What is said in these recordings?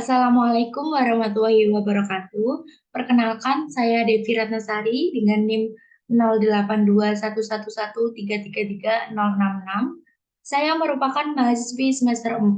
Assalamualaikum warahmatullahi wabarakatuh. Perkenalkan, saya Devi Ratnasari dengan NIM 082111333066. Saya merupakan mahasiswi semester 4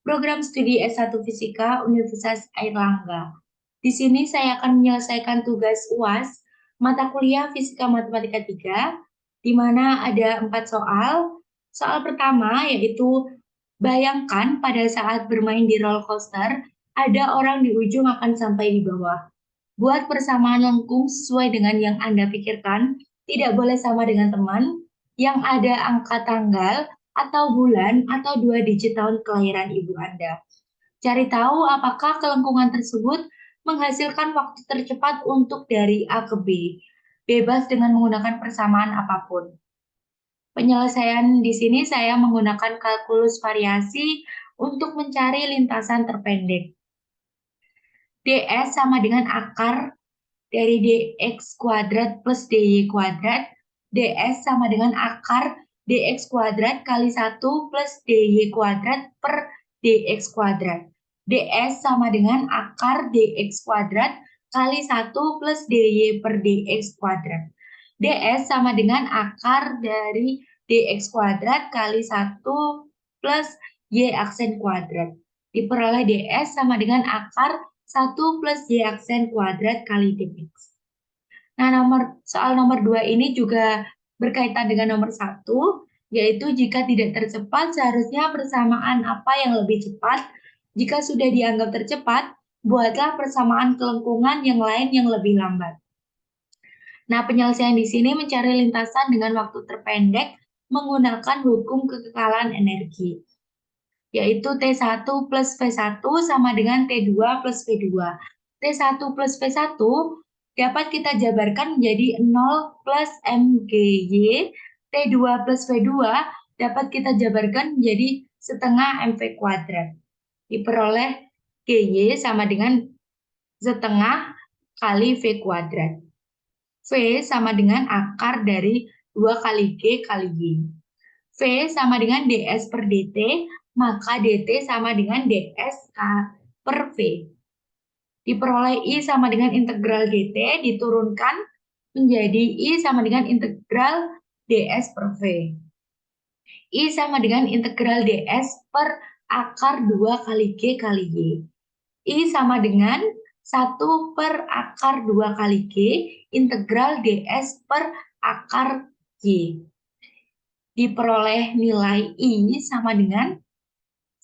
program studi S1 Fisika Universitas Airlangga. Di sini saya akan menyelesaikan tugas UAS mata kuliah Fisika Matematika 3, di mana ada 4 soal. Soal pertama yaitu bayangkan pada saat bermain di roller coaster, ada orang di ujung akan sampai di bawah. Buat persamaan lengkung sesuai dengan yang Anda pikirkan, tidak boleh sama dengan teman yang ada angka tanggal atau bulan atau 2 digit tahun kelahiran ibu Anda. Cari tahu apakah kelengkungan tersebut menghasilkan waktu tercepat untuk dari A ke B, bebas dengan menggunakan persamaan apapun. Penyelesaian di sini saya menggunakan kalkulus variasi untuk mencari lintasan terpendek. ds sama dengan akar dari dx kuadrat plus dy kuadrat. ds sama dengan akar dx kuadrat kali 1 plus dy kuadrat per dx kuadrat. ds sama dengan akar dx kuadrat kali 1 plus dy per dx kuadrat. ds sama dengan akar dari dx kuadrat kali 1 plus y aksen kuadrat. Diperoleh ds sama dengan akar 1 plus y aksen kuadrat kali dx. Nah, soal nomor 2 ini juga berkaitan dengan nomor 1, yaitu jika tidak tercepat, seharusnya persamaan apa yang lebih cepat. Jika sudah dianggap tercepat, buatlah persamaan kelengkungan yang lain yang lebih lambat. Nah, penyelesaian di sini mencari lintasan dengan waktu terpendek menggunakan hukum kekekalan energi, yaitu T1 plus V1 sama dengan T2 plus V2. T1 plus V1 dapat kita jabarkan menjadi 0 plus MGY, T2 plus V2 dapat kita jabarkan menjadi setengah MV kuadrat. Diperoleh GY sama dengan setengah kali V kuadrat. V sama dengan akar dari 2 kali G kali Y. V sama dengan ds per dt, maka dt sama dengan ds per V. Diperoleh I sama dengan integral dt, diturunkan menjadi I sama dengan integral ds per V. I sama dengan integral ds per akar 2 kali G kali Y. I sama dengan 1 per akar 2 kali G integral ds per akar Y. Diperoleh nilai I sama dengan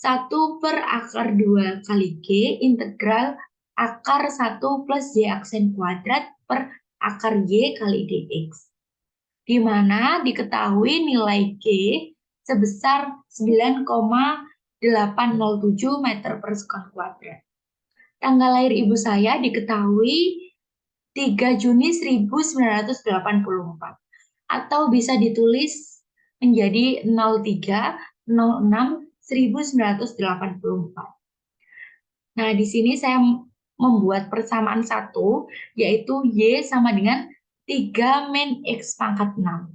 1 per akar 2 kali G integral akar 1 plus Y aksen kuadrat per akar Y kali dx. Di mana diketahui nilai G sebesar 9,807 meter per sekon kuadrat. Tanggal lahir ibu saya diketahui 3 Juni 1984 atau bisa ditulis menjadi 03/06/1984. Nah, di sini saya membuat persamaan 1, yaitu Y sama dengan 3 min X pangkat 6.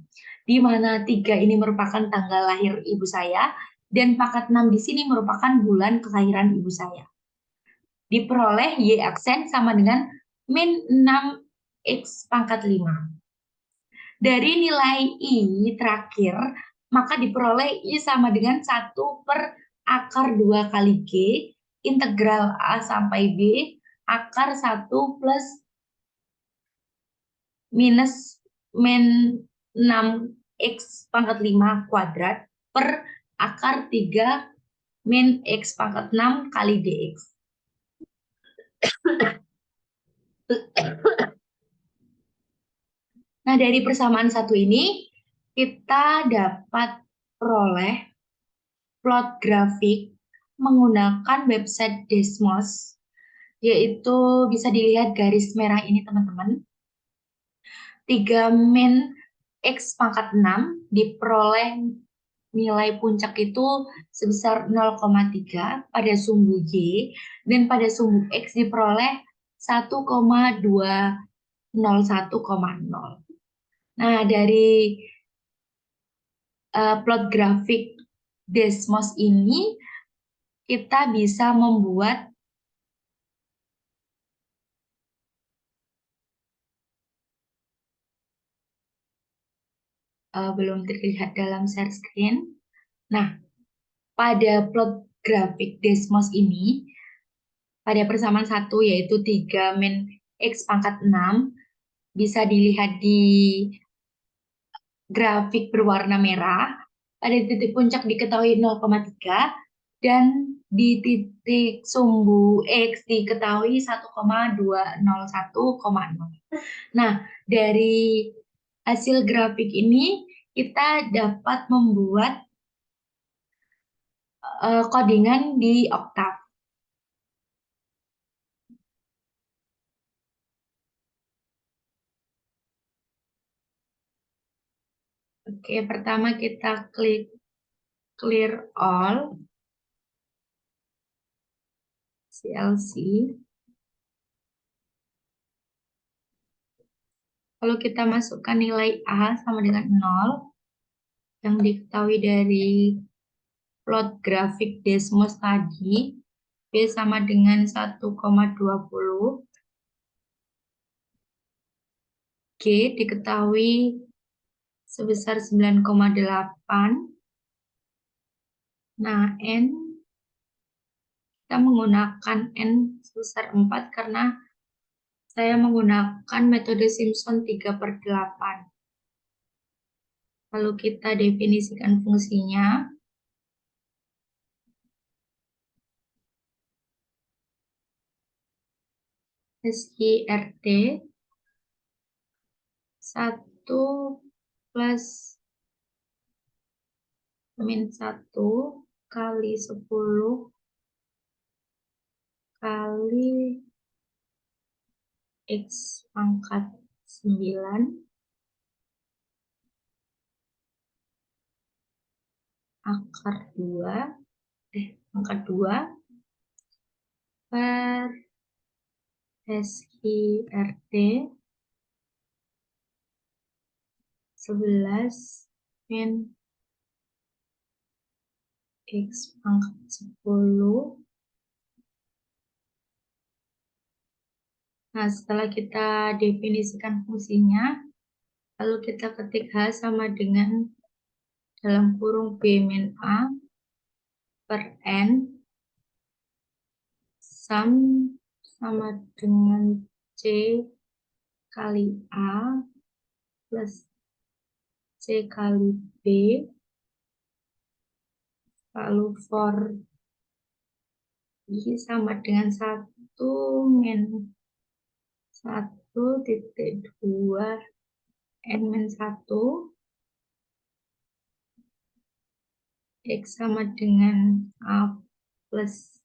Di mana 3 ini merupakan tanggal lahir ibu saya, dan pangkat 6 di sini merupakan bulan kelahiran ibu saya. Diperoleh Y aksen sama dengan min 6X pangkat 5. Dari nilai I terakhir, maka diperoleh I sama dengan 1 per akar 2 kali G, integral A sampai B, akar 1 plus minus min 6X pangkat 5 kuadrat per akar 3 min X pangkat 6 kali dx. Nah, dari persamaan 1 ini, kita dapat peroleh plot grafik menggunakan website Desmos, yaitu bisa dilihat garis merah ini, teman-teman. 3 min X pangkat 6 diperoleh nilai puncak itu sebesar 0,3 pada sumbu Y, dan pada sumbu X diperoleh 1,201,0. Nah, dari plot grafik Desmos ini, kita bisa membuat belum terlihat dalam share screen. Nah, pada plot grafik Desmos ini, pada persamaan 1 yaitu 3 min X pangkat 6, bisa dilihat di grafik berwarna merah. Pada titik puncak diketahui 0,3 dan di titik sumbu X diketahui 1,201,0. Nah, dari hasil grafik ini kita dapat membuat codingan di Octave. Oke, pertama kita klik clear all, CLC. Lalu kita masukkan nilai A sama dengan 0, yang diketahui dari plot grafik Desmos tadi. B sama dengan 1,20. G diketahui sebesar 9,8. Nah, N kita menggunakan N sebesar 4 karena saya menggunakan metode Simpson 3/8. Lalu kita definisikan fungsinya. SIRT 1 plus min 1 kali 10 kali X pangkat 9 akar 2 pangkat 2 per SIRT 11 min X pangkat 10. Nah, setelah kita definisikan fungsinya, lalu kita ketik H sama dengan dalam kurung B min A per N, sum sama dengan C kali A plus C kali B, lalu for I sama dengan 1 min 1,2 N min 1, X sama dengan A plus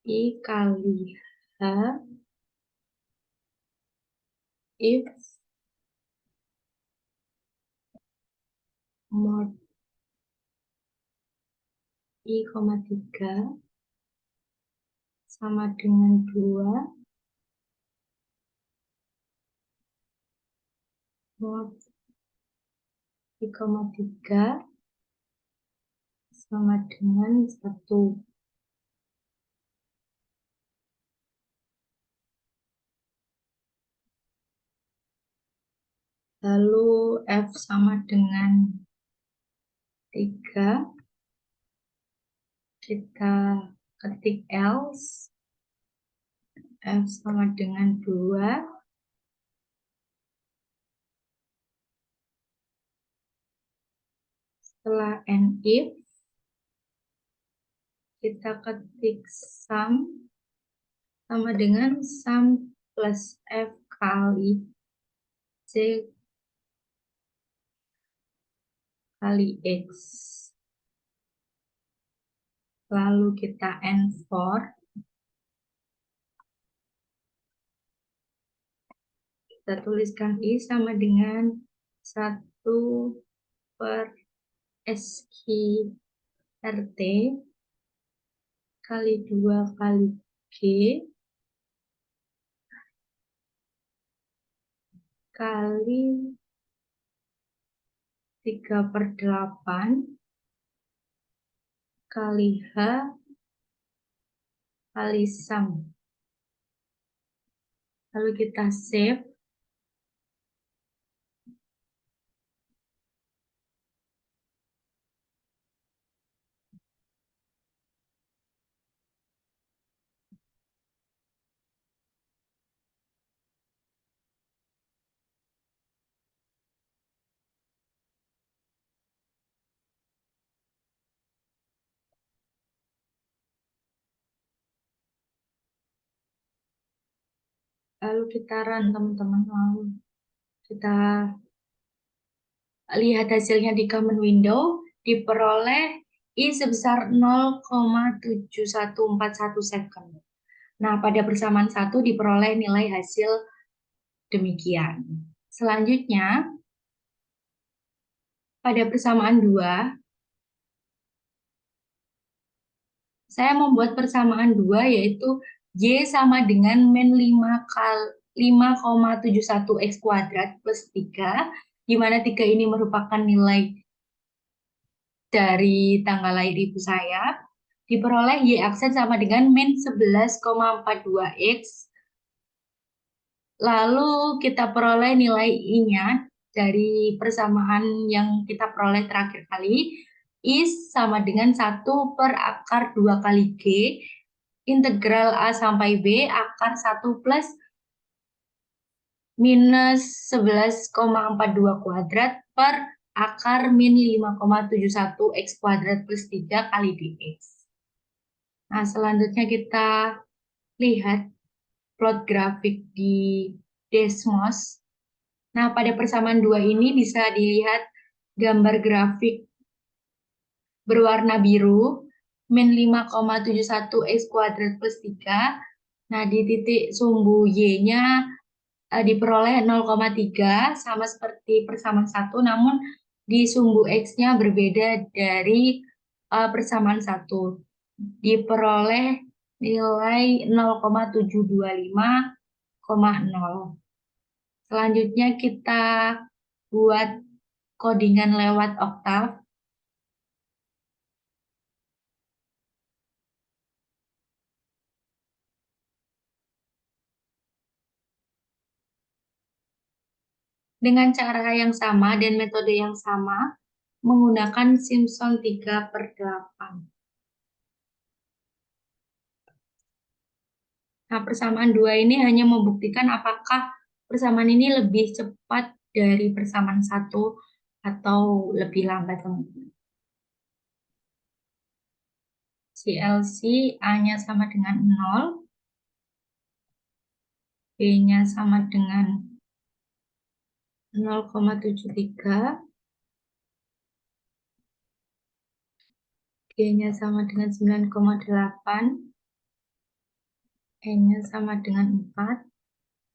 I kali H if mod I, 3 sama dengan 2 mod I, 3 sama dengan 1. Lalu F sama dengan 3, kita ketik else, F sama dengan 2, setelah N if, kita ketik sum sama dengan sum plus F kali C kali X. Lalu kita N4. Kita tuliskan I sama dengan 1 per SIRT kali 2 kali G kali 3/8 kali H kali sum. Lalu kita save. Lalu kita run teman-teman, lalu kita lihat hasilnya di common window, diperoleh I sebesar 0,7141 second. Nah, pada persamaan 1 diperoleh nilai hasil demikian. Selanjutnya, pada persamaan 2, saya membuat persamaan 2 yaitu Y sama dengan min 5,71 X kuadrat plus 3, di mana 3 ini merupakan nilai dari tanggal lahir ibu saya, diperoleh Y aksen sama dengan min 11,42 X. Lalu kita peroleh nilai I-nya dari persamaan yang kita peroleh terakhir kali. I sama dengan 1 per akar 2 kali G, integral A sampai B, akar 1 plus minus 11,42 kuadrat per akar min 5,71 X kuadrat plus 3 kali dx. Nah, selanjutnya kita lihat plot grafik di Desmos. Nah, pada persamaan 2 ini bisa dilihat gambar grafik berwarna biru, min 5,71 X kuadrat plus 3. Nah, di titik sumbu Y-nya diperoleh 0,3, sama seperti persamaan 1, namun di sumbu X-nya berbeda dari persamaan 1. Diperoleh nilai 0,725,0. Selanjutnya kita buat codingan lewat Octave. Dengan cara yang sama dan metode yang sama, menggunakan Simpson 3/8. Nah, persamaan 2 ini hanya membuktikan apakah persamaan ini lebih cepat dari persamaan 1 atau lebih lambat, teman-teman. CLC A-nya sama dengan 0, B-nya sama dengan 0,73, G-nya sama dengan 9,8, E-nya sama dengan 4.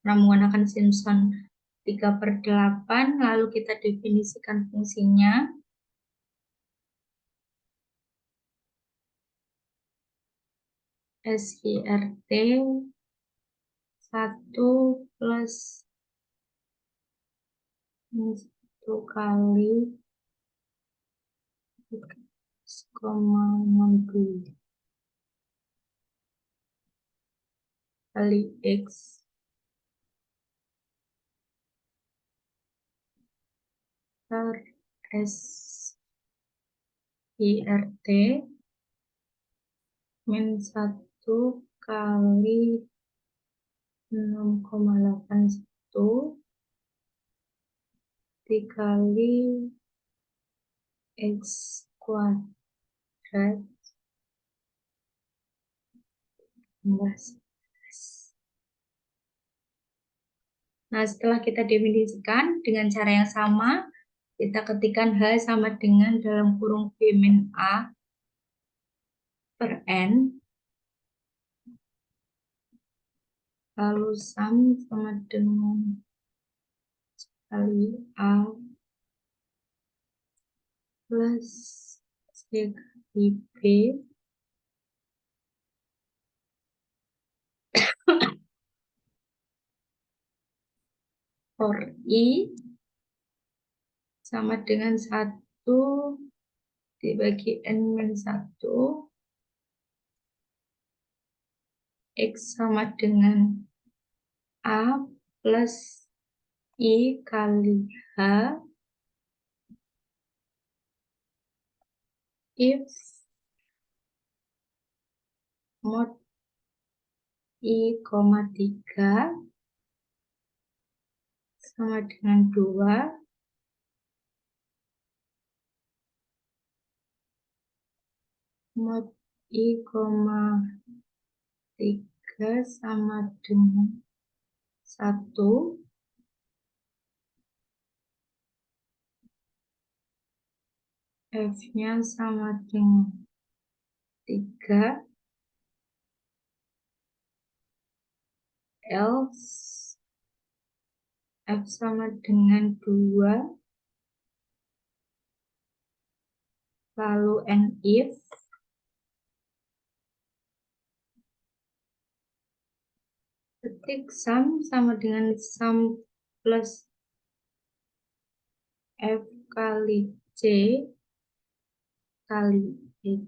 Nah, menggunakan Simpson 3/8, lalu kita definisikan fungsinya. SIRT 1 plus 1 kali 0,60 kali X per SIRT min 1 kali 6,81 dikali X kuadrat tambah 11. Nah, setelah kita definisikan dengan cara yang sama, kita ketikkan H sama dengan dalam kurung B min A per N. Lalu sum sama dengan kali A plus C kali B for I sama dengan 1 dibagi N min 1, X sama dengan A plus I kali H if mod I, 3 sama dengan 2 mod I, 3 sama dengan 1 F-nya sama dengan 3, else F sama dengan 2, lalu and if ketik sum sama dengan sum plus F kali C kali X,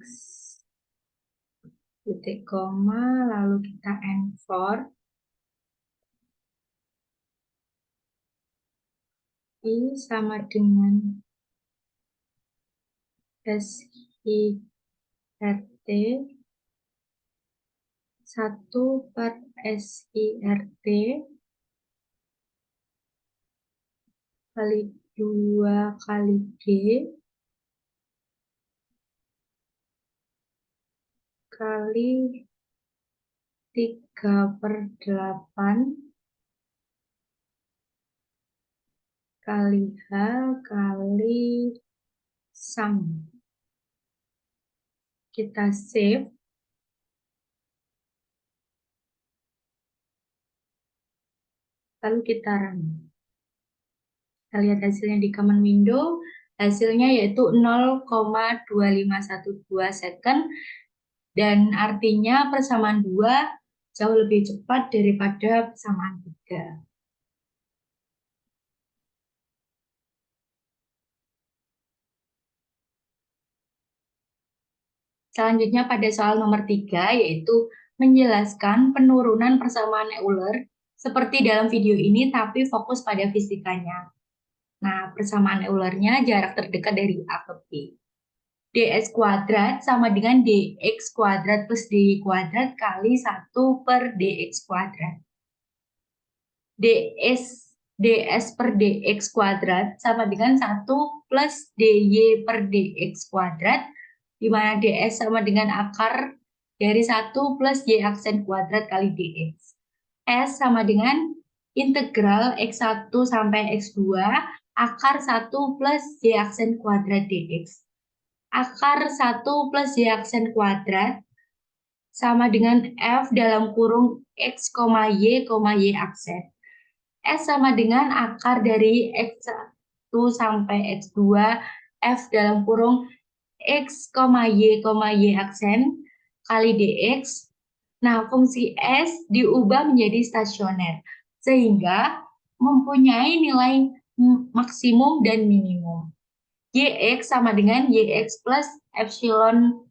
titik koma, lalu kita end for I sama dengan SIRT 1 per SIRT kali 2 kali G kali 3/8 kali H kali sum. Kita save. Lalu kita run. Kita lihat hasilnya di command window. Hasilnya yaitu 0,2512 second. Dan artinya persamaan 2 jauh lebih cepat daripada persamaan 3. Selanjutnya pada soal nomor 3, yaitu menjelaskan penurunan persamaan Euler seperti dalam video ini, tapi fokus pada fisikanya. Nah, persamaan Eulernya jarak terdekat dari A ke B. ds kuadrat sama dengan dx kuadrat plus dy kuadrat kali 1 per dx kuadrat. ds per dx kuadrat sama dengan 1 plus dy per dx kuadrat, di mana ds sama dengan akar dari 1 plus y aksen kuadrat kali dx. S sama dengan integral x1 sampai x2 akar 1 plus y aksen kuadrat dx. Akar 1 plus y aksen kuadrat sama dengan f dalam kurung x, y, y aksen. S sama dengan akar dari x1 sampai x2 f dalam kurung x, y aksen kali dx. Nah, fungsi S diubah menjadi stasioner, sehingga mempunyai nilai maksimum dan minimum. Yx sama dengan Yx plus epsilon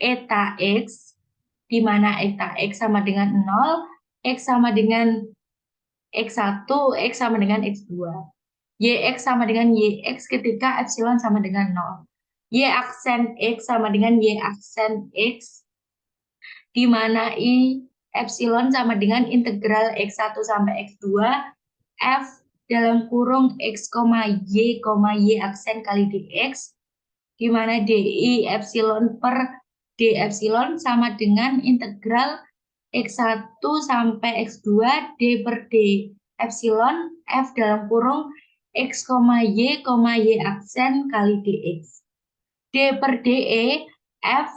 eta X, di mana eta X sama dengan 0, X sama dengan X1, X sama dengan X2. Yx sama dengan Yx ketika epsilon sama dengan 0. Y aksen X sama dengan Y aksen X, di mana I epsilon sama dengan integral X1 sampai X2 F dalam kurung X, Y aksen kali dx, di mana DI epsilon per D epsilon sama dengan integral X1 sampai X2 D per D epsilon F dalam kurung X, Y aksen kali dx. D per DE F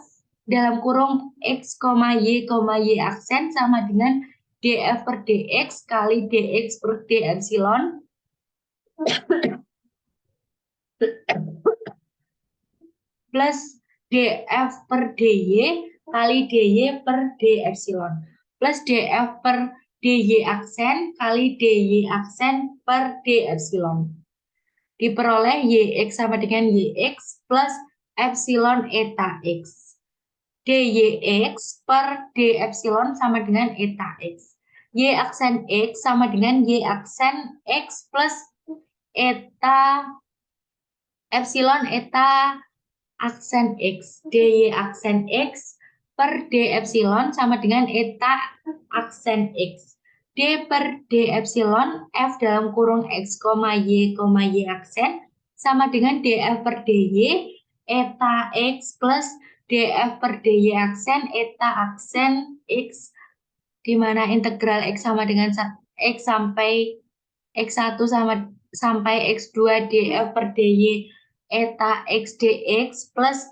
dalam kurung X, Y aksen sama dengan df per dx kali dx per d epsilon plus df per dy kali dy per d epsilon plus df per dy aksen kali dy aksen per d epsilon. Diperoleh Yx sama dengan Yx plus epsilon eta X. Dyx per d epsilon sama dengan eta X. Y aksen X sama dengan Y aksen X plus eta epsilon eta aksen X. Dy aksen X per d epsilon sama dengan eta aksen X. D per d epsilon F dalam kurung X, Y aksen sama dengan df per dy eta X plus df per dy aksen eta aksen X, di mana integral X sama dengan X sampai X1 sampai X2 df per dy eta X dx plus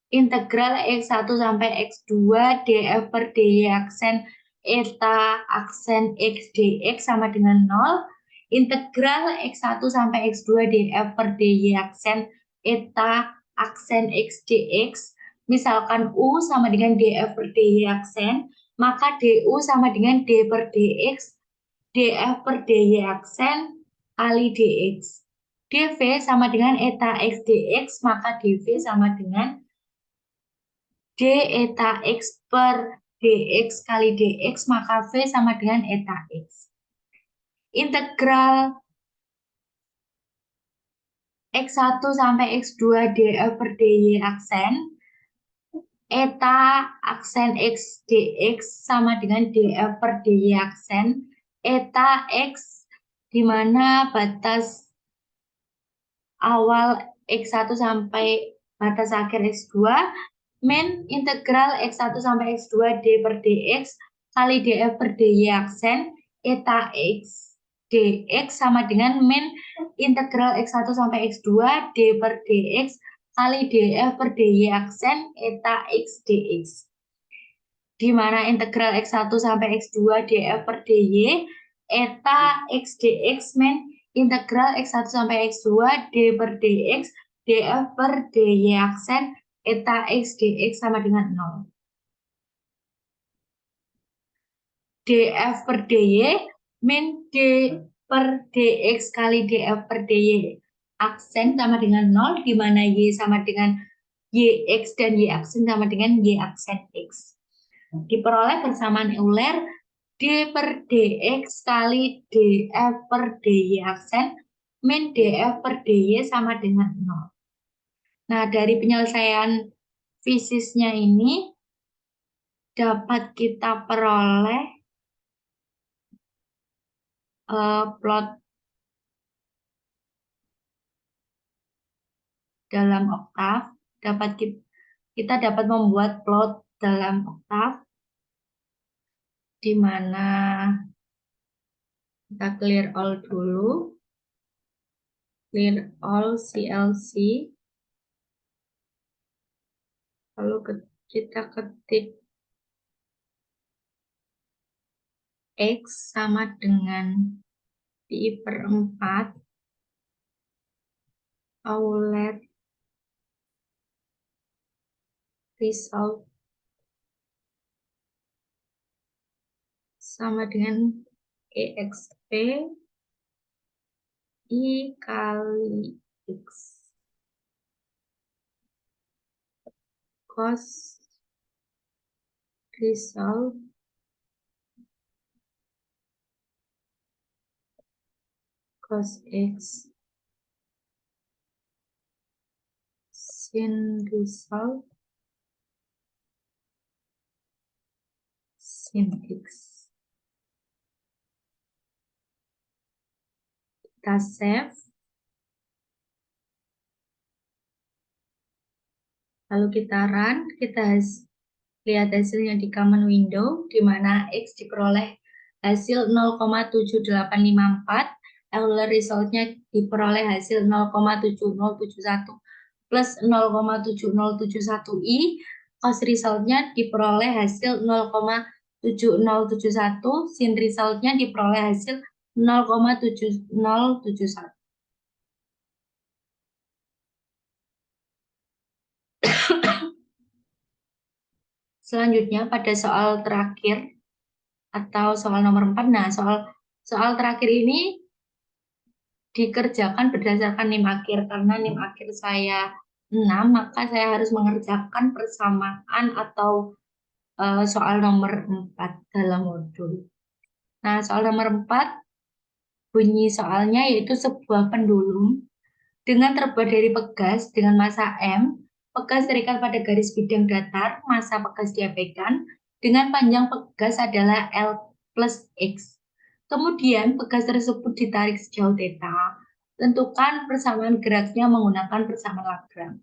integral X1 sampai X2 df per dy aksen eta aksen X dx sama dengan 0. Integral X1 sampai X2 df per dy aksen eta aksen X dx. Misalkan U sama dengan df per dy aksen, maka du sama dengan d per dx df per dy aksen kali dx. dv sama dengan eta X dx, maka dv sama dengan d eta X per dx kali dx, maka v sama dengan eta X. Integral X1 sampai X2 df per dy aksen eta aksen X dx sama dengan df per dy aksen eta X, di mana batas awal X1 sampai batas akhir X2 min integral X1 sampai X2 d per dx kali df per dy aksen eta X dx sama dengan min integral X1 sampai X2 d per dx kali df per dy aksen eta X dx. Di mana integral X1 sampai X2 df per dy eta X dx min integral X1 sampai X2 d per dx df per dy aksen eta X dx sama dengan 0. df per dy min d per dx kali df per dy aksen sama dengan 0, di mana y sama dengan yx dan y aksen sama dengan y aksen x. Diperoleh persamaan Euler d per dx kali df per dy aksen min df per dy sama dengan 0. Nah, dari penyelesaian fisisnya ini dapat kita peroleh plot dalam oktav. Kita dapat membuat plot dalam oktav, di mana kita clear all dulu. Clear all CLC. Lalu kita ketik X sama dengan pi per 4 Euler result sama dengan EXP I kali X cos result cos X sin result sin X. Kita save. Lalu kita run, kita lihat hasilnya di common window, di mana X diperoleh hasil 0,7854, Euler resultnya diperoleh hasil 0,7071 plus 0,7071i, cos resultnya diperoleh hasil 0,7071, sin resultnya diperoleh hasil 0,7071. Selanjutnya pada soal terakhir atau soal nomor 4. Nah, soal terakhir ini dikerjakan berdasarkan NIM akhir. Karena NIM akhir saya 6, maka saya harus mengerjakan persamaan atau soal nomor 4 dalam modul. Nah, soal nomor 4 bunyi soalnya yaitu sebuah pendulum dengan terbuat dari pegas dengan massa M. Pegas terikat pada garis bidang datar, massa pegas diabaikan, dengan panjang pegas adalah L plus X. Kemudian pegas tersebut ditarik sejauh theta. Tentukan persamaan geraknya menggunakan persamaan Lagrange.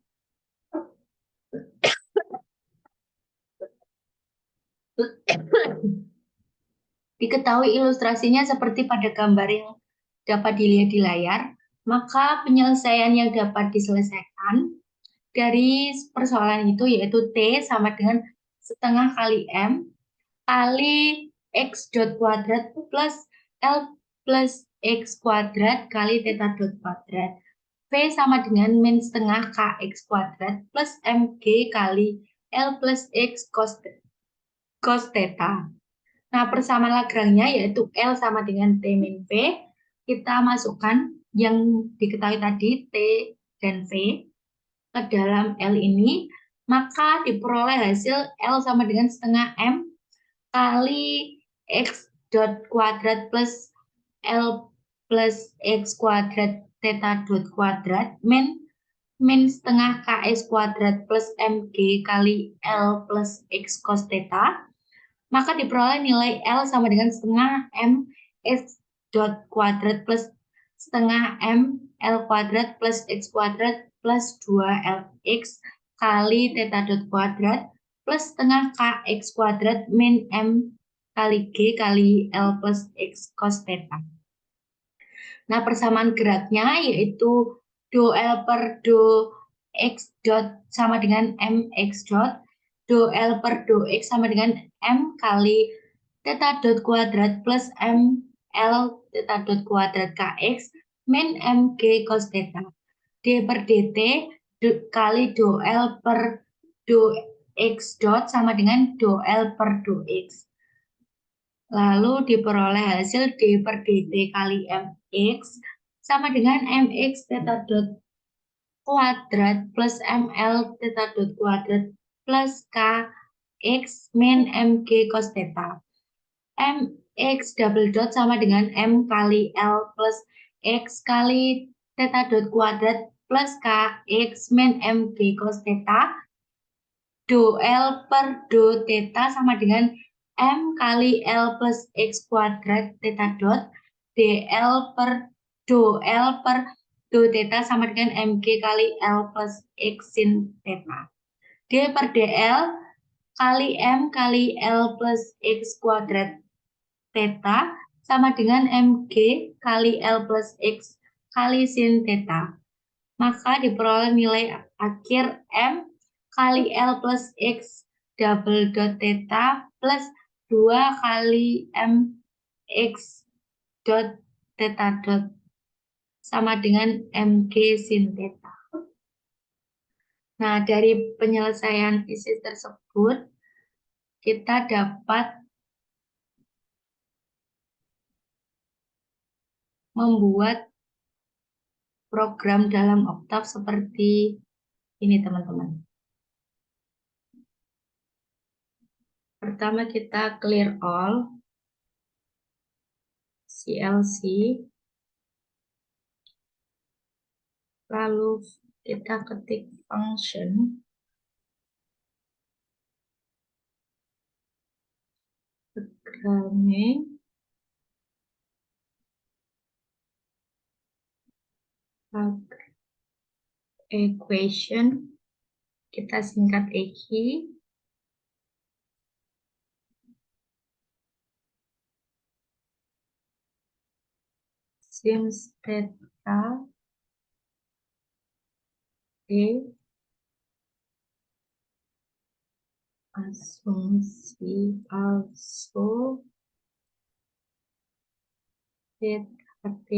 Diketahui ilustrasinya seperti pada gambar yang dapat dilihat di layar, maka penyelesaian yang dapat diselesaikan dari persoalan itu yaitu T sama dengan setengah kali M kali X dot kuadrat plus L plus X kuadrat kali theta dot kuadrat. V sama dengan min setengah KX kuadrat plus MG kali L plus X cos theta. Nah, persamaan Lagrange-nya yaitu L sama dengan T min V. Kita masukkan yang diketahui tadi T dan V ke dalam L ini, maka diperoleh hasil L sama dengan setengah M kali X dot kuadrat plus L plus X kuadrat theta dot kuadrat min setengah KS kuadrat plus MG kali L plus X cos theta, maka diperoleh nilai L sama dengan setengah M X dot kuadrat plus setengah M L kuadrat plus X kuadrat plus 2LX kali theta dot kuadrat plus setengah KX kuadrat min M kali G kali L plus X cos theta. Nah, persamaan geraknya yaitu do L per do X dot sama dengan MX dot, do L per do X sama dengan M kali theta dot kuadrat plus M L theta dot kuadrat KX min MG cos theta. D per DT kali do L per do X dot sama dengan do L per do X. Lalu diperoleh hasil D per DT kali MX sama dengan MX theta dot kuadrat plus ML theta dot kuadrat plus KX min MG cos theta. MX double dot sama dengan M kali L plus X kali theta dot kuadrat plus KX min MG cos theta. Do L per do theta sama dengan M kali L plus X kuadrat theta dot, DL per do L per do theta sama dengan MG kali L plus X sin theta. D per DL kali M kali L plus X kuadrat theta sama dengan MG kali L plus X kali sin theta. Maka diperoleh nilai akhir M kali L plus X double dot theta plus 2 kali M X dot theta dot sama dengan MG sin theta. Nah, dari penyelesaian isi tersebut, kita dapat membuat program dalam Octave seperti ini, teman-teman. Pertama kita clear all, CLC, lalu kita ketik function, programming, equation, kita singkat EQ, since theta E asumsi also theta T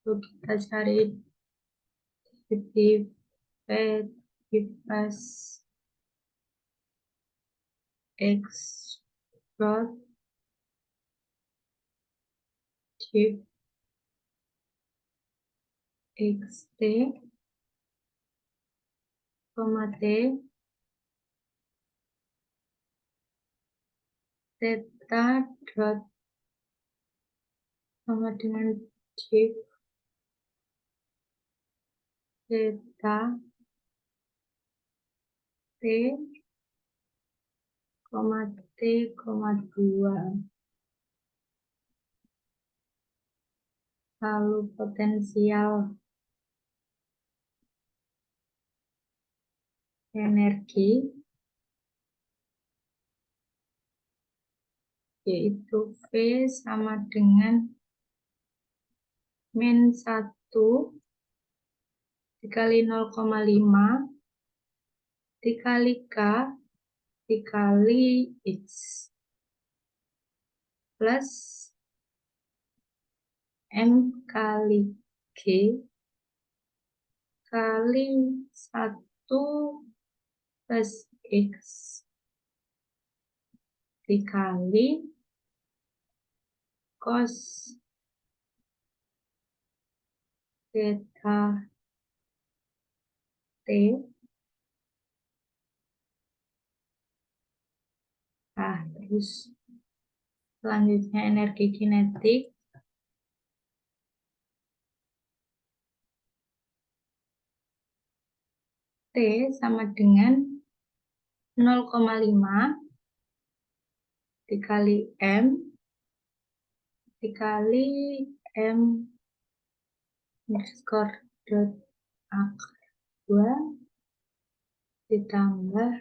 itu kita cari titik pas X dot div xt koma t theta dot sama dengan div theta t koma T, koma 2. Lalu potensial energi yaitu V sama dengan min 1 dikali 0,5 dikali K dikali X plus M kali G kali 1 plus X dikali cos theta T. Nah, terus selanjutnya energi kinetik T sama dengan 0,5 dikali M dikali M underscore dot akar 2 ditambah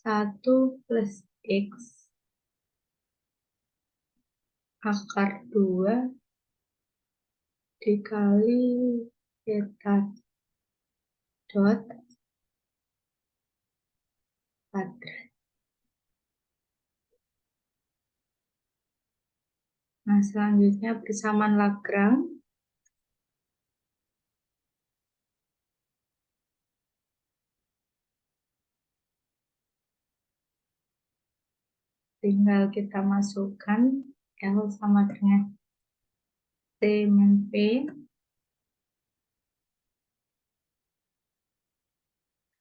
1 plus X akar 2 dikali theta dot kuadrat. Nah, selanjutnya persamaan Lagrange. Tinggal kita masukkan L sama dengan T min P.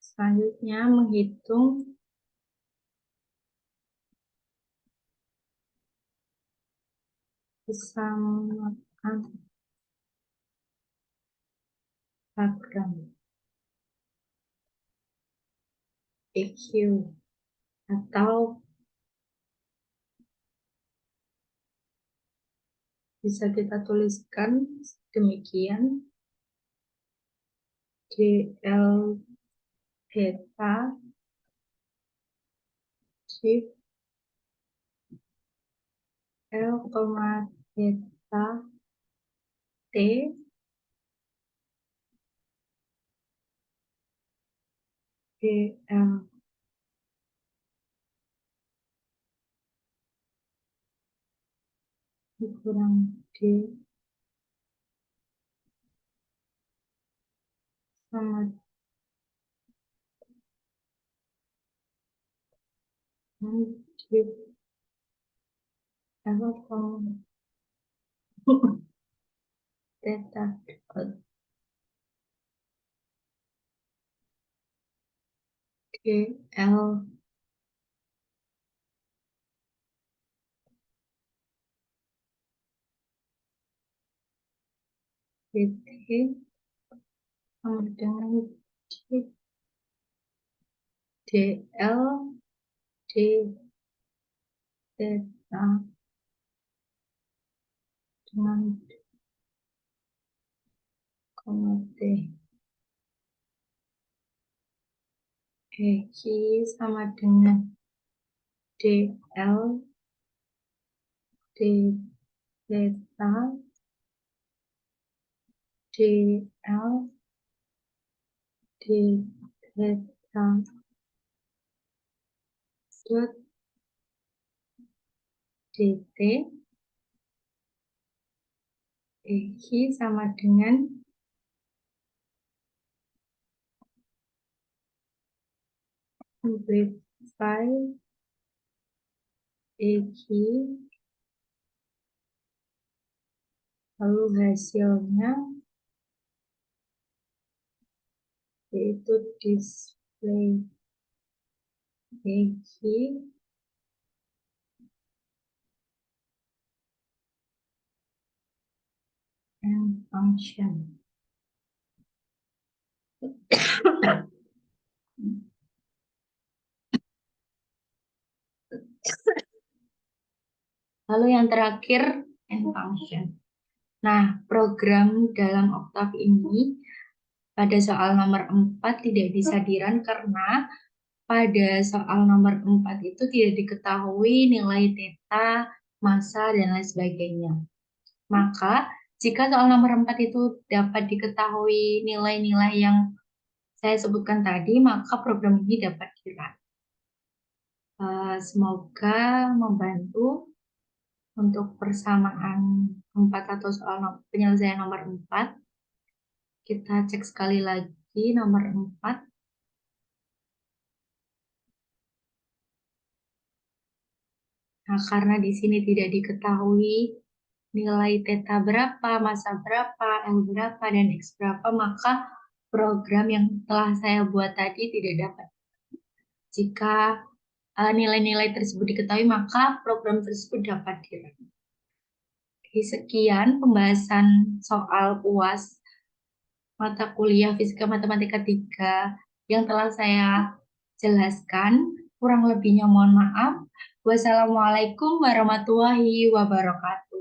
Selanjutnya menghitung persamaan Lagrange EQ atau bisa kita tuliskan demikian dl theta shift L, theta T dl dikurang D sama dengan shift L, theta dot dl dt sama dengan shift dl d theta dengan koma T. EQ sama dengan dl d theta dl d theta dot dt. EQ sama dengan simplify EQ, lalu hasilnya yaitu display EQ and function. Lalu yang terakhir, end function. Nah, program dalam Oktav ini pada soal nomor 4 tidak bisa dirun karena pada soal nomor 4 itu tidak diketahui nilai theta, massa, dan lain sebagainya. Maka, jika soal nomor 4 itu dapat diketahui nilai-nilai yang saya sebutkan tadi, maka program ini dapat dirun. Semoga membantu untuk persamaan 4 atau soal penyelesaian nomor 4. Kita cek sekali lagi nomor 4. Nah, karena di sini tidak diketahui nilai theta berapa, massa berapa, L berapa, dan X berapa, maka program yang telah saya buat tadi tidak dapat. Jika nilai-nilai tersebut diketahui, maka program tersebut dapat dirun. Sekian pembahasan soal UAS mata kuliah Fisika Matematika 3 yang telah saya jelaskan. Kurang lebihnya mohon maaf. Wassalamualaikum warahmatullahi wabarakatuh.